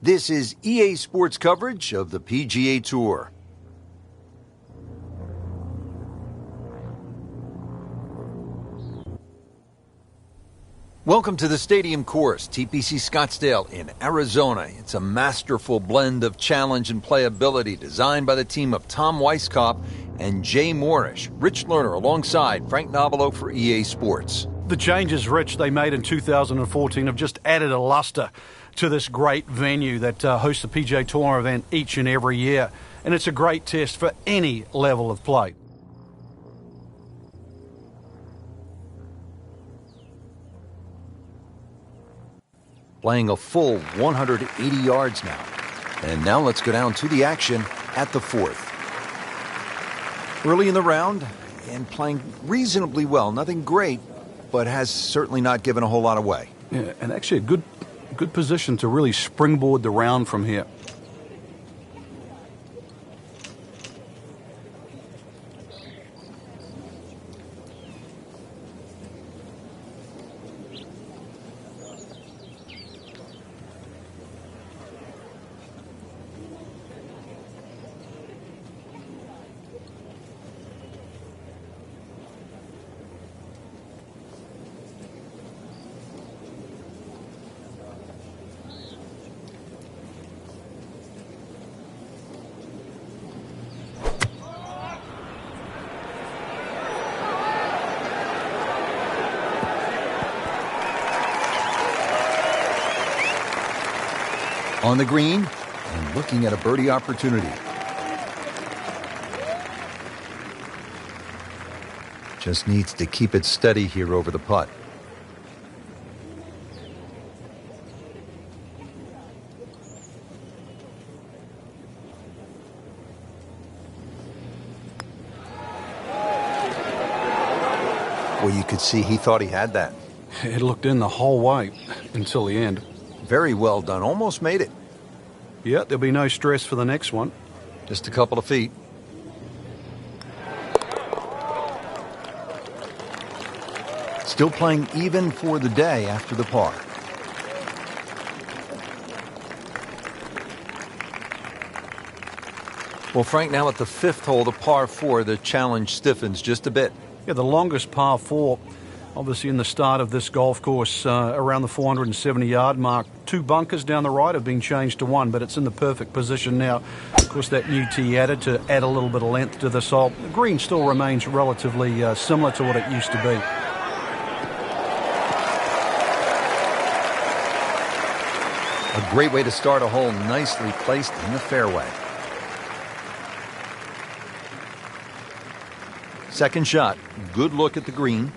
This is EA Sports coverage of the PGA Tour. Welcome to the Stadium Course, TPC Scottsdale in Arizona. It's a masterful blend of challenge and playability designed by the team of Tom Weisskopf and Jay Moorish. Rich Lerner alongside Frank Nobilo for EA Sports. The changes, Rich, they made in 2014 have just added a luster to this great venue that hosts the PGA Tour event each and every year. And it's a great test for any level of play. Playing a full 180 yards now. And now let's go down to the action at the fourth. Early in the round and playing reasonably well. Nothing great, but has certainly not given a whole lot away. Yeah, and actually a good position to really springboard the round from here. On the green and looking at a birdie opportunity. Just needs to keep it steady here over the putt. Well, you could see he thought he had that. It looked in the whole way until the end. Very well done. Almost made it. Yeah, there'll be no stress for the next one. Just a couple of feet. Still playing even for the day after the par. Well, Frank, now at the fifth hole, the par 4, the challenge stiffens just a bit. Yeah, the longest par 4, obviously in the start of this golf course, around the 470-yard mark. 2 bunkers down the right have been changed to 1, but it's in the perfect position now. Of course, that new tee added to add a little bit of length to this hole. The green still remains relatively similar to what it used to be. A great way to start a hole, nicely placed in the fairway. Second shot, good look at the green.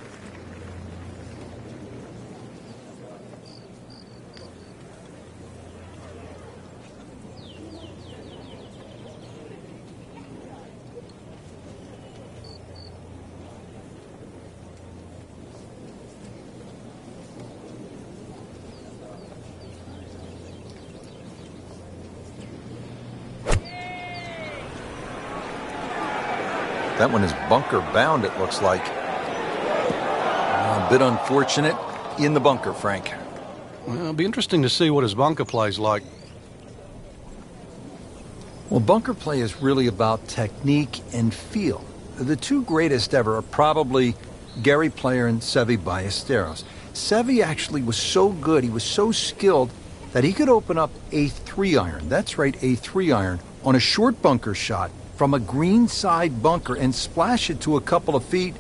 That one is bunker bound, it looks like. A bit unfortunate in the bunker, Frank. Well, it'll be interesting to see what his bunker play's like. Well, bunker play is really about technique and feel. The two greatest ever are probably Gary Player and Seve Ballesteros. Seve actually was so good, he was so skilled, that he could open up a 3-iron. That's right, a 3-iron on a short bunker shot from a green side bunker and splash it to a couple of feet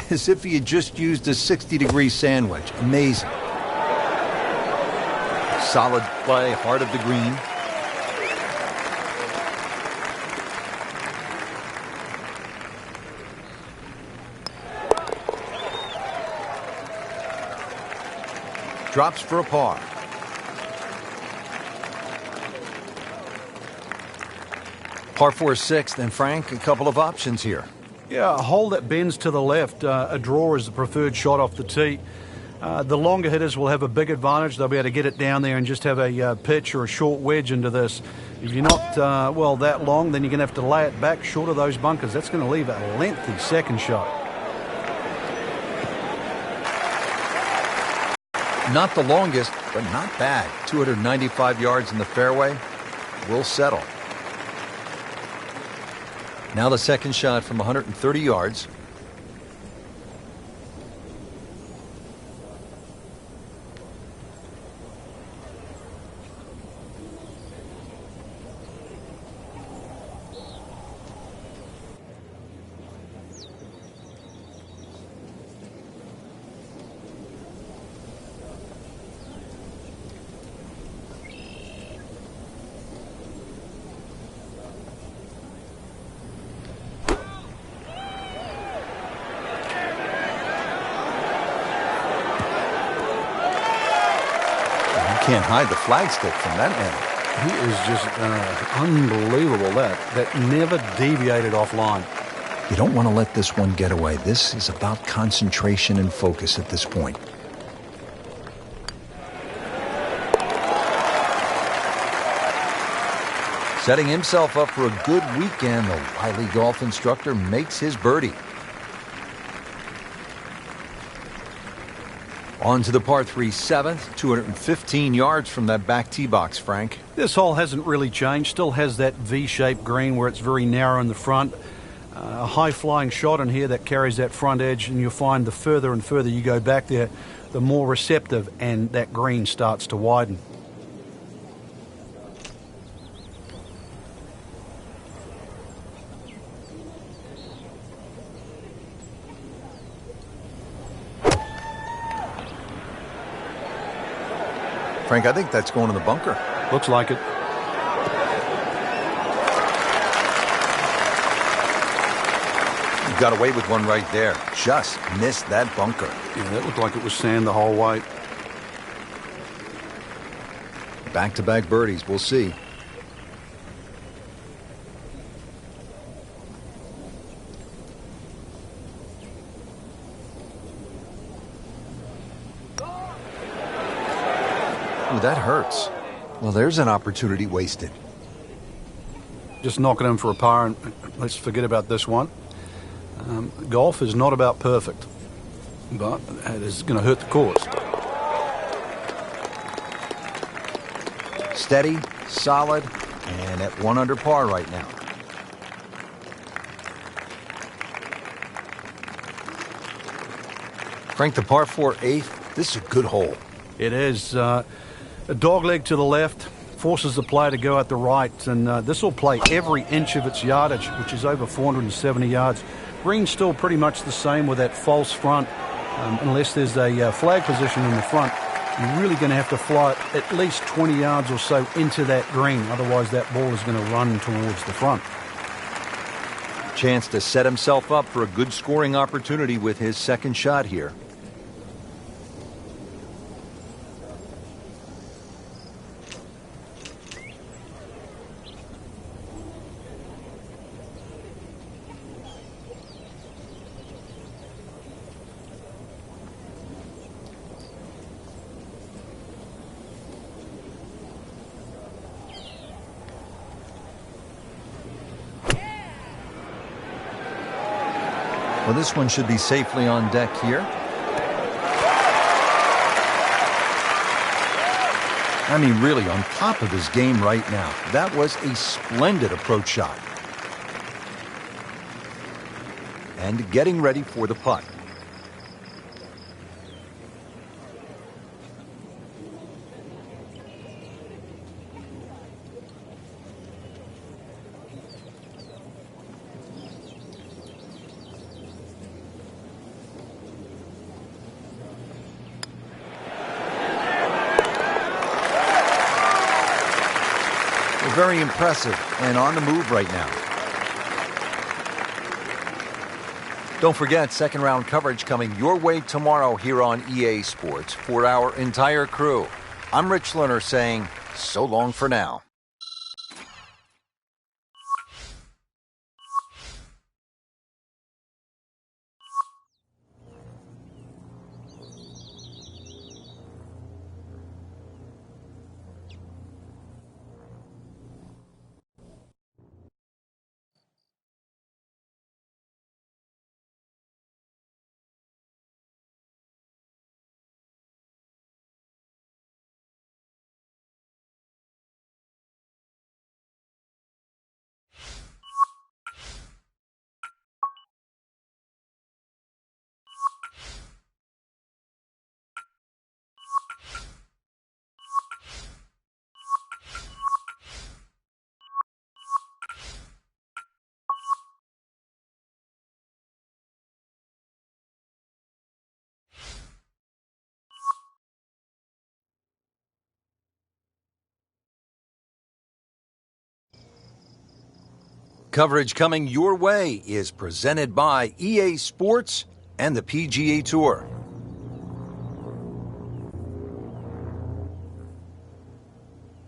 as if he had just used a 60-degree sand wedge. Amazing. Solid play, heart of the green. Drops for a par. Par 4 sixth, and Frank, a couple of options here. Yeah, a hole that bends to the left. A draw is the preferred shot off the tee. The longer hitters will have a big advantage. They'll be able to get it down there and just have a pitch or a short wedge into this. If you're not, that long, then you're going to have to lay it back short of those bunkers. That's going to leave a lengthy second shot. Not the longest, but not bad. 295 yards in the fairway. Will settle. Now the second shot from 130 yards. Can't hide the flagstick from that man. He is just unbelievable. That never deviated offline. You don't want to let this one get away. This is about concentration and focus at this point. Setting himself up for a good weekend, the wily golf instructor makes his birdie. On to the par 3 7th, 215 yards from that back tee box, Frank. This hole hasn't really changed. Still has that V-shaped green where it's very narrow in the front. A high-flying shot in here that carries that front edge, and you'll find the further and further you go back there, the more receptive, and that green starts to widen. Frank, I think that's going in the bunker. Looks like it. You got away with one right there. Just missed that bunker. Yeah, that looked like it was sand the whole way. Back-to-back birdies. We'll see. Ooh, that hurts. Well, there's an opportunity wasted. Just knocking him for a par, and let's forget about this one. Golf is not about perfect, but it is going to hurt the course. Steady, solid, and at 1 under par right now. Frank, the par 4 8th, this is a good hole. It is a dogleg to the left, forces the player to go out the right, and this will play every inch of its yardage, which is over 470 yards. Green's still pretty much the same with that false front, unless there's a flag position in the front. You're really going to have to fly it at least 20 yards or so into that green, otherwise that ball is going to run towards the front. Chance to set himself up for a good scoring opportunity with his second shot here. Well, this one should be safely on deck here. I mean, really on top of his game right now. That was a splendid approach shot. And getting ready for the putt. Very impressive and on the move right now. Don't forget, second round coverage coming your way tomorrow here on EA Sports. For our entire crew, I'm Rich Lerner saying so long for now. Coverage coming your way is presented by EA Sports and the PGA Tour.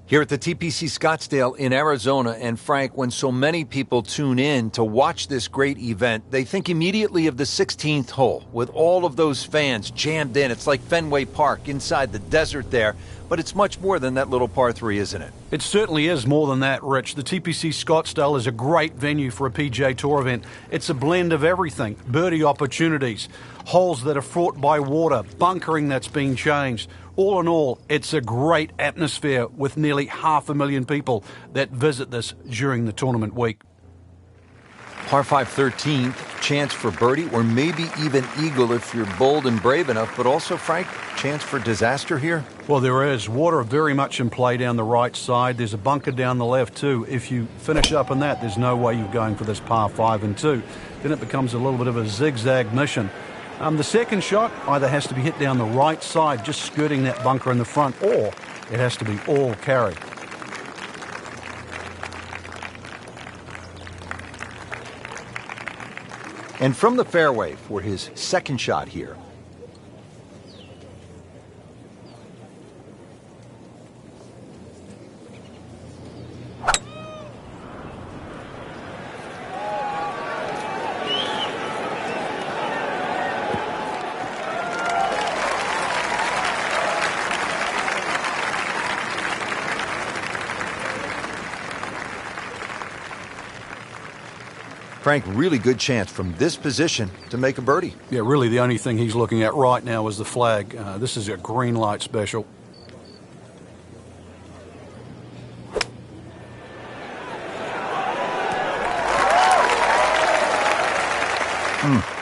Here at the TPC Scottsdale in Arizona, and Frank, when so many people tune in to watch this great event, they think immediately of the 16th hole with all of those fans jammed in. It's like Fenway Park inside the desert there, but it's much more than that little par 3, isn't it? It certainly is more than that, Rich. The TPC Scottsdale is a great venue for a PGA Tour event. It's a blend of everything: birdie opportunities, holes that are fraught by water, bunkering that's been changed. All in all, it's a great atmosphere with nearly 500,000 people that visit this during the tournament week. Par 5 13th, chance for birdie or maybe even eagle if you're bold and brave enough, but also, Frank, chance for disaster here? Well, there is. Water very much in play down the right side. There's a bunker down the left too. If you finish up in that, there's no way you're going for this par 5 and 2. Then it becomes a little bit of a zigzag mission. The second shot either has to be hit down the right side, just skirting that bunker in the front, or it has to be all carry. And from the fairway for his second shot here. Frank, really good chance from this position to make a birdie. Yeah, really the only thing he's looking at right now is the flag. This is a green light special.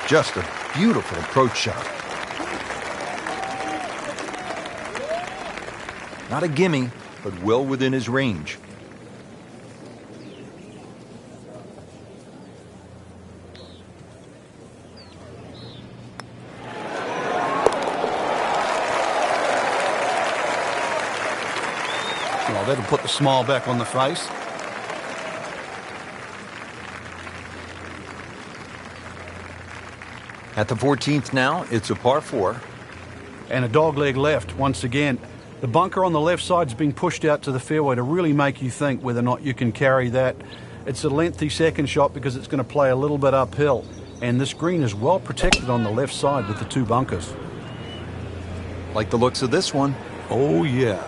Just a beautiful approach shot. Not a gimme, but well within his range. Well, that'll put the smile back on the face. At the 14th now, it's a par 4. And a dogleg left once again. The bunker on the left side's been pushed out to the fairway to really make you think whether or not you can carry that. It's a lengthy second shot because it's going to play a little bit uphill. And this green is well protected on the left side with the 2 bunkers. Like the looks of this one. Oh, yeah.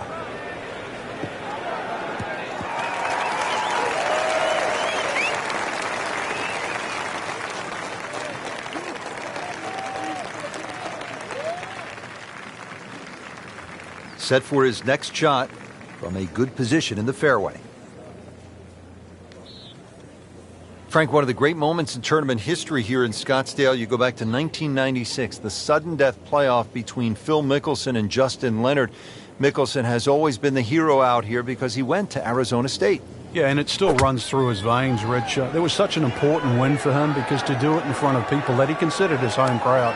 Set for his next shot from a good position in the fairway. Frank, one of the great moments in tournament history here in Scottsdale, you go back to 1996, the sudden death playoff between Phil Mickelson and Justin Leonard. Mickelson has always been the hero out here because he went to Arizona State. Yeah, and it still runs through his veins, Rich. There was such an important win for him because to do it in front of people that he considered his home crowd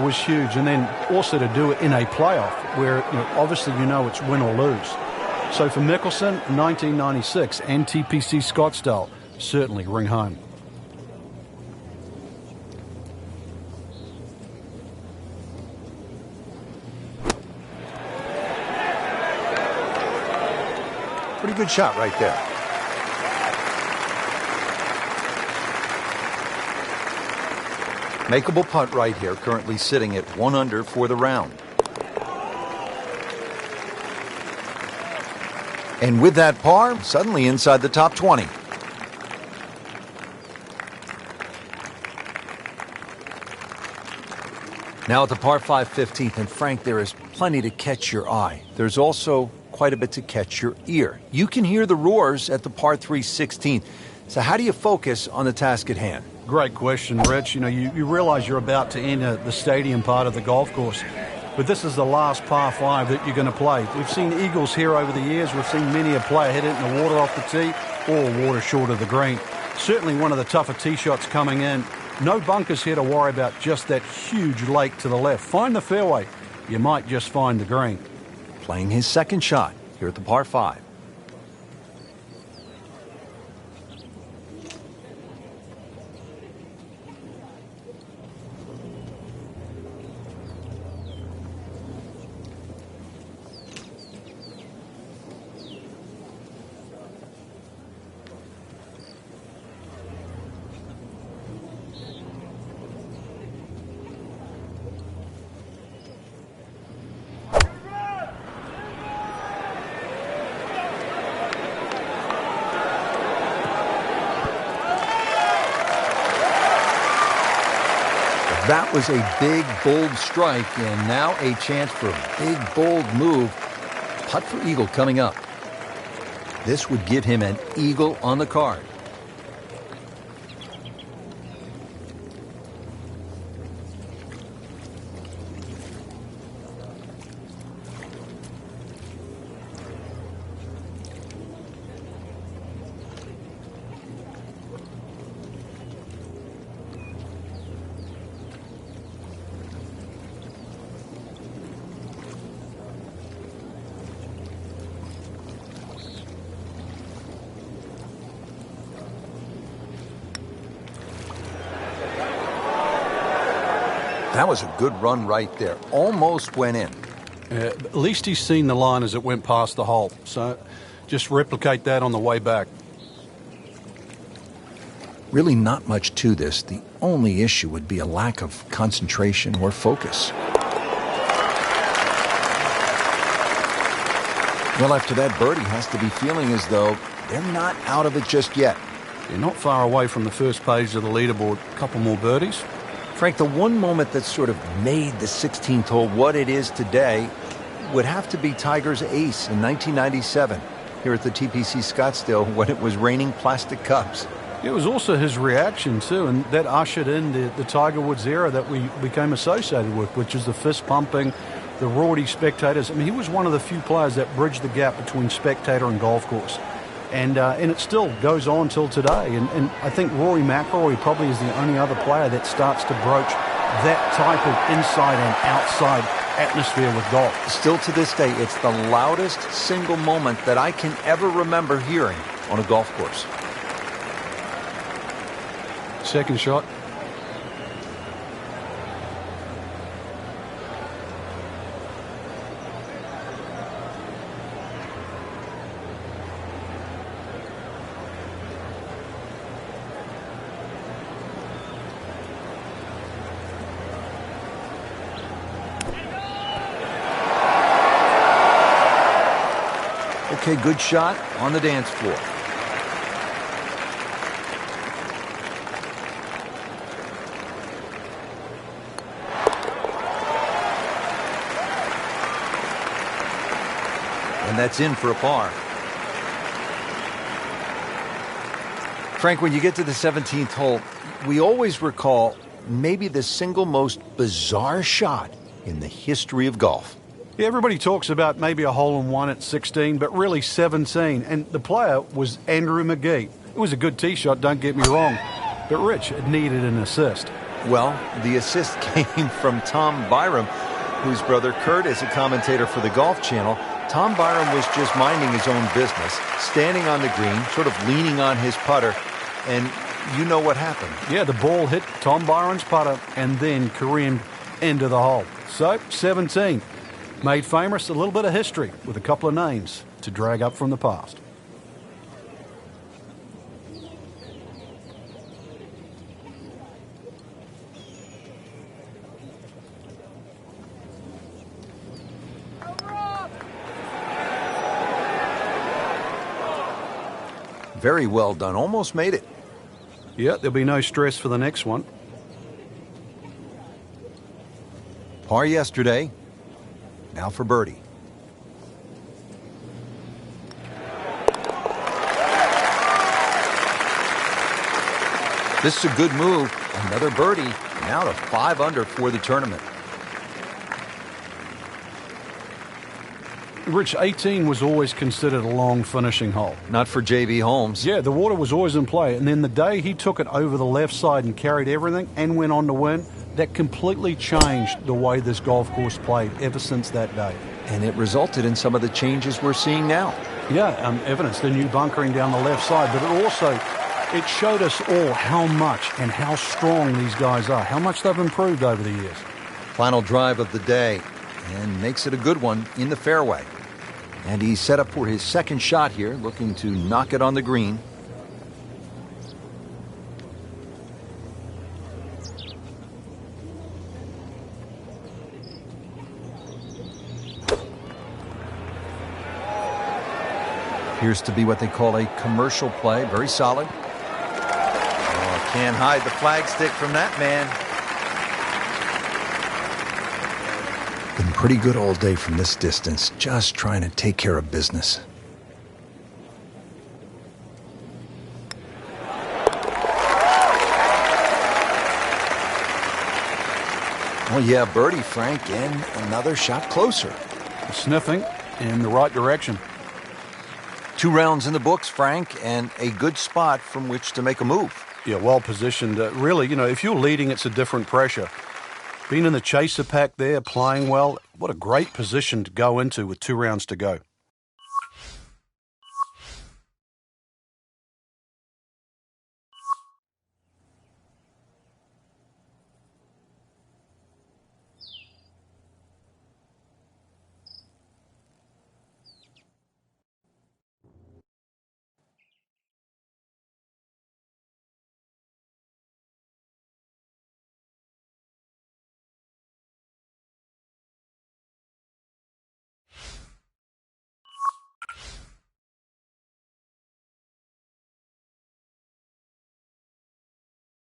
was huge. And then also to do it in a playoff where, obviously it's win or lose. So for Mickelson, 1996 and TPC Scottsdale certainly ring home. Pretty good shot right there. Makeable putt right here, currently sitting at 1 under for the round. And with that par, suddenly inside the top 20. Now at the par 5 15th, and Frank, there is plenty to catch your eye. There's also quite a bit to catch your ear. You can hear the roars at the par 3 16th. So how do you focus on the task at hand? Great question, Rich. You realize you're about to enter the stadium part of the golf course, but this is the last par 5 that you're going to play. We've seen eagles here over the years. We've seen many a player hit it in the water off the tee or water short of the green. Certainly one of the tougher tee shots coming in. No bunkers here to worry about, just that huge lake to the left. Find the fairway. You might just find the green. Playing his second shot here at the par 5. That was a big, bold strike, and now a chance for a big, bold move. Putt for eagle coming up. This would give him an eagle on the card. That was a good run right there. Almost went in. At least he's seen the line as it went past the hole. So just replicate that on the way back. Really not much to this. The only issue would be a lack of concentration or focus. Well, after that birdie, has to be feeling as though they're not out of it just yet. You're not far away from the first page of the leaderboard. A couple more birdies. Frank, the one moment that sort of made the 16th hole what it is today would have to be Tiger's ace in 1997 here at the TPC Scottsdale when it was raining plastic cups. It was also his reaction, too, and that ushered in the Tiger Woods era that we became associated with, which is the fist-pumping, the rowdy spectators. I mean, he was one of the few players that bridged the gap between spectator and golf course. And it still goes on till today. And I think Rory Mcilroy probably is the only other player that starts to broach that type of inside and outside atmosphere with golf. Still to this day, it's the loudest single moment that I can ever remember hearing on a golf course. Second shot. Okay, good shot on the dance floor. And that's in for a par. Frank, when you get to the 17th hole, we always recall maybe the single most bizarre shot in the history of golf. Yeah, everybody talks about maybe a hole-in-one at 16, but really 17. And the player was Andrew McGee. It was a good tee shot, don't get me wrong. But Rich, it needed an assist. Well, the assist came from Tom Byram, whose brother Kurt is a commentator for the Golf Channel. Tom Byram was just minding his own business, standing on the green, sort of leaning on his putter, and you know what happened. Yeah, the ball hit Tom Byram's putter and then careened into the hole. So, 17. Made famous, a little bit of history with a couple of names to drag up from the past. Very well done. Almost made it. Yeah, there'll be no stress for the next one. Par yesterday. Now for birdie. This is a good move. Another birdie. Now to 5 under for the tournament. Rich, 18 was always considered a long finishing hole. Not for J.B. Holmes. Yeah, the water was always in play. And then the day he took it over the left side and carried everything and went on to win, that completely changed the way this golf course played ever since that day. And it resulted in some of the changes we're seeing now. Yeah, evidence, the new bunkering down the left side, but it showed us all how much and how strong these guys are, how much they've improved over the years. Final drive of the day, and makes it a good one in the fairway. And he's set up for his second shot here, looking to knock it on the green. Appears to be what they call a commercial play. Very solid. Oh, can't hide the flagstick from that man. Been pretty good all day from this distance, just trying to take care of business. Oh yeah, birdie, Frank, and another shot closer. Sniffing in the right direction. 2 rounds in the books, Frank, and a good spot from which to make a move. Yeah, well positioned. Really, if you're leading, it's a different pressure. Being in the chaser pack there, playing well, what a great position to go into with 2 rounds to go.